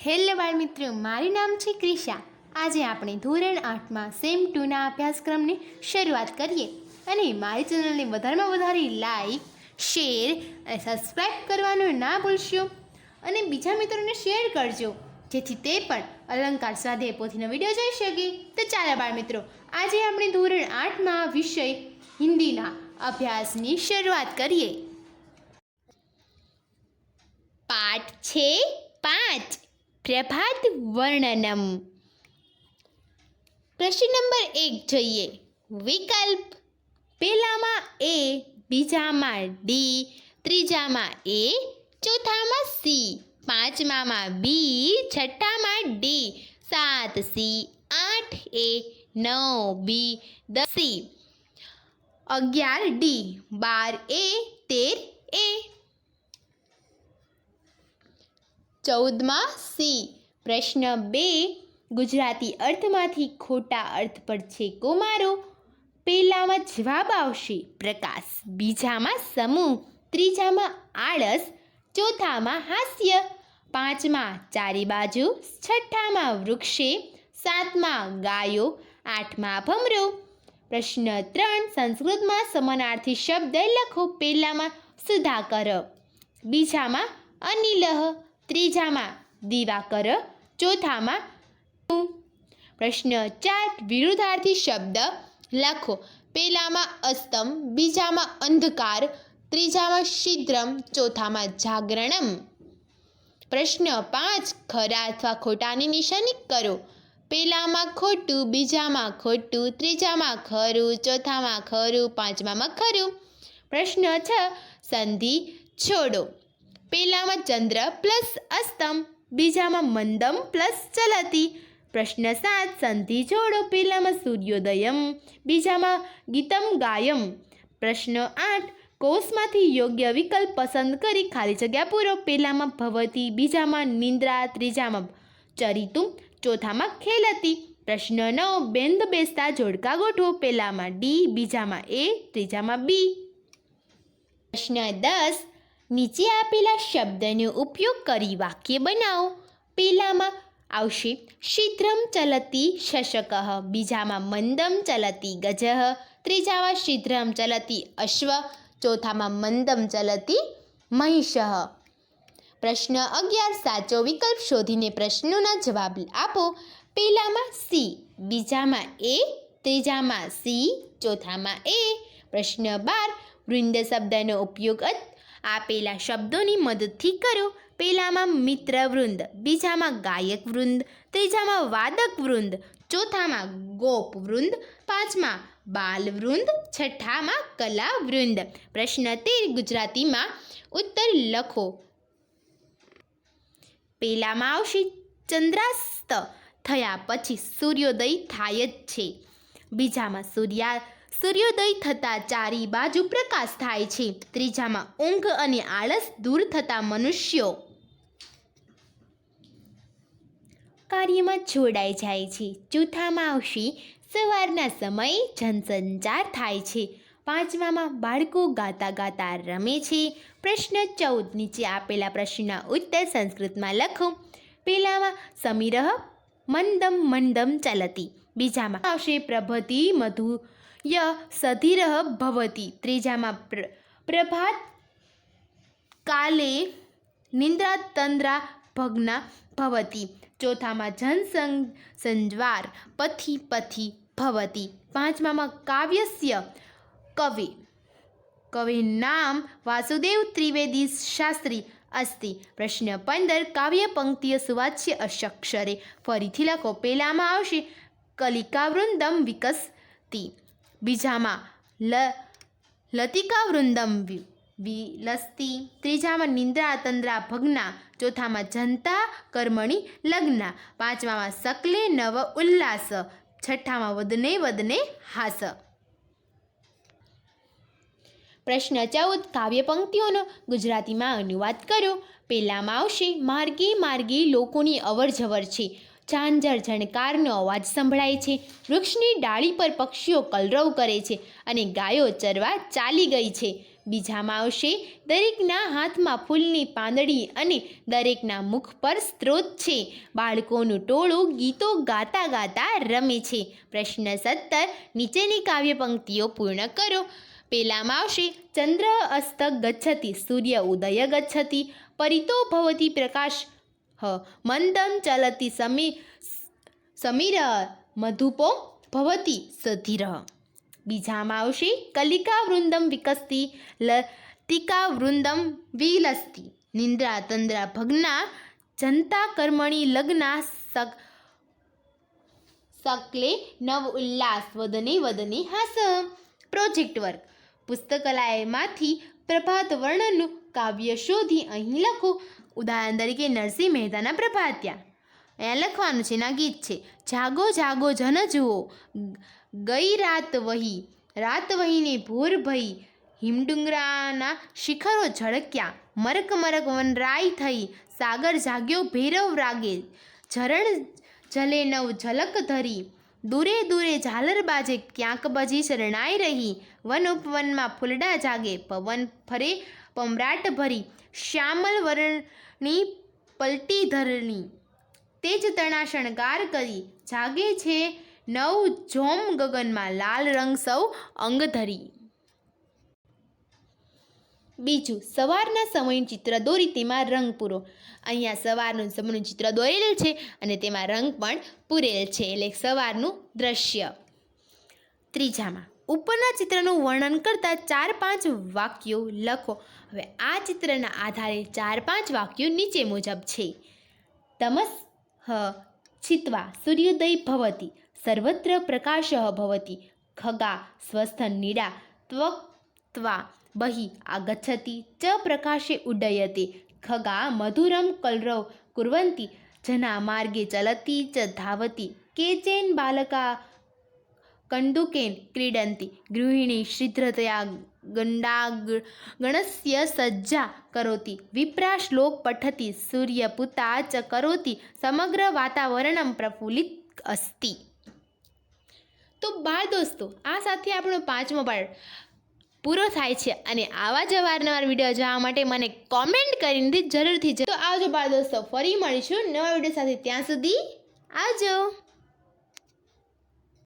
Hello બાળ મિત્રો, મારું નામ છે ક્રિશા। આજે આપણે ધોરણ 8માં સેમ 2ના અભ્યાસક્રમની શરૂઆત કરીએ અને મારી ચેનલને વધારેમાં વધારે લાઈક, શેર અને સબસ્ક્રાઈબ કરવાનું ના ભૂલશો અને બીજા મિત્રોને શેર કરજો જેથી તે પણ અલંકાર સ્વાધ્યાય પોથીનો વિડીયો જોઈ શકે। તો ચાલો બાળ મિત્રો, આજે આપણે ધોરણ 8માં વિષય હિન્દીના અભ્યાસની શરૂઆત કરીએ। પાઠ છે 5 પ્રભાત વર્ણનમ। પ્રશ્ન નંબર 1 જોઈએ। વિકલ્પ પહેલામાં એ, બીજામાં ડી, ત્રીજામાં એ, ચોથામાં સી, પાંચમામાં બી, છઠ્ઠામાં ડી, 7 સી, 8 એ, 9 બી, 10 સી, 11 ડી, 12 એ, 13 એ, 14માં સી। પ્રશ્ન 2 ગુજરાતી અર્થમાંથી ખોટા અર્થ પર છે કોમારો। પહેલામાં જવાબ આવશે પ્રકાશ, બીજામાં સમૂહ, ત્રીજામાં આળસ, ચોથામાં હાસ્ય, પાંચમાં ચારે બાજુ, છઠ્ઠામાં વૃક્ષે, સાતમાં ગાયો, આઠમાં ભમરો। પ્રશ્ન 3 સંસ્કૃતમાં સમાનાર્થી શબ્દ લખો। પહેલામાં સુધાકર, બીજામાં અનિલઃ, ત્રીજામાં દિવાકર, ચોથામાં। પ્રશ્ન 4 વિરુદ્ધાર્થી શબ્દ લખો। પહેલામાં અસ્તમ, બીજામાં અંધકાર, ત્રીજામાં શીઘ્રમ, ચોથામાં જાગરણમ। પ્રશ્ન 5 ખરા અથવા ખોટાની નિશાની કરો। પહેલામાં ખોટું, બીજામાં ખોટું, ત્રીજામાં ખરું, ચોથામાં ખરું, પાંચમામાં ખરું। પ્રશ્ન 6 સંધિ છોડો। પહેલામાં ચંદ્ર પ્લસ અસ્તમ, બીજામાં મંદમ પ્લસ ચલતી। પ્રશ્ન 7 સંધિ જોડો। પહેલામાં સૂર્યોદયમ, બીજામાં ગીતમ ગાયમ। પ્રશ્ન 8 કોષમાંથી યોગ્ય વિકલ્પ પસંદ કરી ખાલી જગ્યા પૂરો। પહેલામાં ભવતી, બીજામાં નિંદ્રા, ત્રીજામાં ચરિતું, ચોથામાં ખેલતી। પ્રશ્ન 9 બેન્દ બેસતા જોડકા ગોઠવો। પહેલામાં ડી, બીજામાં એ, ત્રીજામાં બી। પ્રશ્ન 10 નીચે આપેલા શબ્દનો ઉપયોગ કરી વાક્ય બનાવો। પહેલામાં આવશે શીઘ્રમ ચલતી શશકઃ, બીજામાં મંદમ ચલતી ગજઃ, ત્રીજામાં શીઘ્રમ ચલતી અશ્વ, ચોથામાં મંદમ ચલતી મહિષઃ। પ્રશ્ન 11 સાચો વિકલ્પ શોધીને પ્રશ્નોના જવાબ આપો। પહેલામાં સી, બીજામાં એ, ત્રીજામાં સી, ચોથામાં એ। પ્રશ્ન 12 વૃંદ શબ્દનો ઉપયોગ આપેલા શબ્દોની મદદથી કરો। પહેલામાં મિત્ર વૃંદ, બીજામાં ગાયક વૃંદ, ત્રીજામાં વાદક વૃંદ, ચોથામાં ગોપ વૃંદ, પાંચમાં બાલ વૃંદ, છઠ્ઠામાં કલા વૃંદ। પ્રશ્ન 13 ગુજરાતીમાં ઉત્તર લખો। પહેલામાં આવશે ચંદ્રાસ્ત થયા પછી સૂર્યોદય થાય જ છે, બીજામાં સૂર્યોદય થતાં ચારી બાજુ પ્રકાશ થાય છે, ત્રીજામાં ઊંઘ અને આળસ દૂર થતાં મનુષ્યો કાર્યમાં જોડાઈ જાય છે, ચોથામાં આવશે સવારના સમયે જનસંચાર થાય છે, પાંચમામાં બાળકો ગાતા ગાતા રમે છે। પ્રશ્ન 14 નીચે આપેલા પ્રશ્નના ઉત્તર સંસ્કૃતમાં લખો। પહેલામાં સમીરઃ મંદમ મંદમ ચલતી, બીજામાં આવશે પ્રભતિ મધુય સધીરઃ ભવતી, ત્રીજામાં પ્રભાત કાલે નિદ્રા તંદ્રા ભગ્ના ભવતી, ચોથામાં જનસંજ્વાર પથી પથી ભવતી, પાંચમામાં કાવ્યસ્ય કવિ નામ વાસુદેવ ત્રિવેદી શાસ્ત્રી અસ્તિ। પ્રશ્ન 15 કાવ્ય પંક્તિઓ સુવાચ્ય અક્ષરે ફરીથી લખો। પહેલામાં આવશે કલિકા વૃંદમ વિકસતી, બીજામાં લતિકા વૃંદમ વિલસતી, ત્રીજામાં નિંદ્રા તંદ્રા ભગ્ના, ચોથામાં જનતા કર્મણિ લગ્ના, પાંચમામાં સકલે નવ ઉલ્લાસ, છઠ્ઠામાં વદને વદને હાસ। પ્રશ્ન 14 કાવ્ય પંક્તિઓનો ગુજરાતીમાં અનુવાદ કરો। પહેલામાં આવશે માર્ગે માર્ગે લોકોની અવરજવર છે, ઝાંઝર ઝણકારનો અવાજ સંભળાય છે, વૃક્ષની ડાળી પર પક્ષીઓ કલરવ કરે છે અને ગાયો ચરવા ચાલી ગઈ છે। બીજામાં આવશે દરેકના હાથમાં ફૂલની પાંદડી અને દરેકના મુખ પર સ્ત્રોત છે. બાળકોનું ટોળું ગીતો ગાતા ગાતા રમે છે. પ્રશ્ન 17 નીચેની કાવ્ય પંક્તિઓ પૂર્ણ કરો. પહેલામાં આવશે ચંદ્ર અસ્ત ગચ્છતિ સૂર્ય ઉદય ગચ્છતિ પરિતો ભવતી પ્રકાશ મંદમ ચલતિ સમીર મધુપો ભવતી સધીર. બીજામાં આવશે કલિકા વૃંદમ વિકસતી લતિકા વૃંદમ વિલસતી નિંદ્રા તંદ્રા ભગ્ના જનતા કર્મણી લગ્ના સકલે નવ ઉલ્લાસ વદને વદને હાસ. Project work. પુસ્તકાલયમાંથી પ્રભાત વર્ણનનું કાવ્ય શોધી અહીં લખો. ઉદાહરણ તરીકે નરસિંહ મહેતાના પ્રભાત્યા. અહીંયા લખવાનું છે, ના ગીત છે. જાગો જાગો જન જુઓ ગઈ રાત વહીને ભોર ભઈ હિમડુંગરાના શિખરો ઝળક્યા મરક મરક વનરાય થઈ સાગર જાગ્યો ભૈરવ રાગે ઝરણ જલે નવ ઝલક ધરી દૂરે દૂરે ઝાલર બાજે ક્યાંક બજી શરણાઈ રહી વન ઉપવનમાં ફૂલડા જાગે પવન ફરે પમરાટ ભરી શ્યામલ વર્ણની પલટી ધરણી તેજ તણા શણગાર કરી જાગે છે નવ જોમ ગગનમાં લાલ રંગ સૌ અંગ ધરી. બીજું, સવારના સમયનું ચિત્ર દોરી તેમાં રંગ પૂરો. અહીંયા સવારનું સમયનું ચિત્ર દોરેલું છે અને તેમાં રંગ પણ પૂરેલ છે, એટલે સવારનું દ્રશ્ય. ત્રીજામાં ઉપરના ચિત્રનું વર્ણન કરતા 4-5 વાક્યો લખો. હવે આ ચિત્રના આધારે 4-5 વાક્યો નીચે મુજબ છે. તમસ છિત્વા સૂર્યોદય ભવતી સર્વત્ર પ્રકાશઃ ભવતી ખગા સ્વસ્થ નીડા ત્વક્ત્વા બહિ આગચ્છતિ ચ પ્રકાશે ઉડ્ડયતે ખગા મધુરમ કલરવ કુર્વન્તિ जना मार्गे चलती च धावती केचन बालका कंदुकेन क्रीडन्ति गृहिणी शीघ्रतया गणस्य सज्जा करोति विप्रा श्लोक पठति सूर्यपुता च करोति समग्र वातावरणं प्रफुल्लित अस्ति. તો બાળ દોસ્તો, આ સાથે આપણો 5મો પાઠ પૂરો થાય છે અને આવા જ અવારનવાર વિડીયો જોવા માટે મને કોમેન્ટ કરીને જરૂરથી તો આવજો બાળ દોસ્તો. ફરી મળીશું નવા વિડીયો સાથે. ત્યાં સુધી આવજો.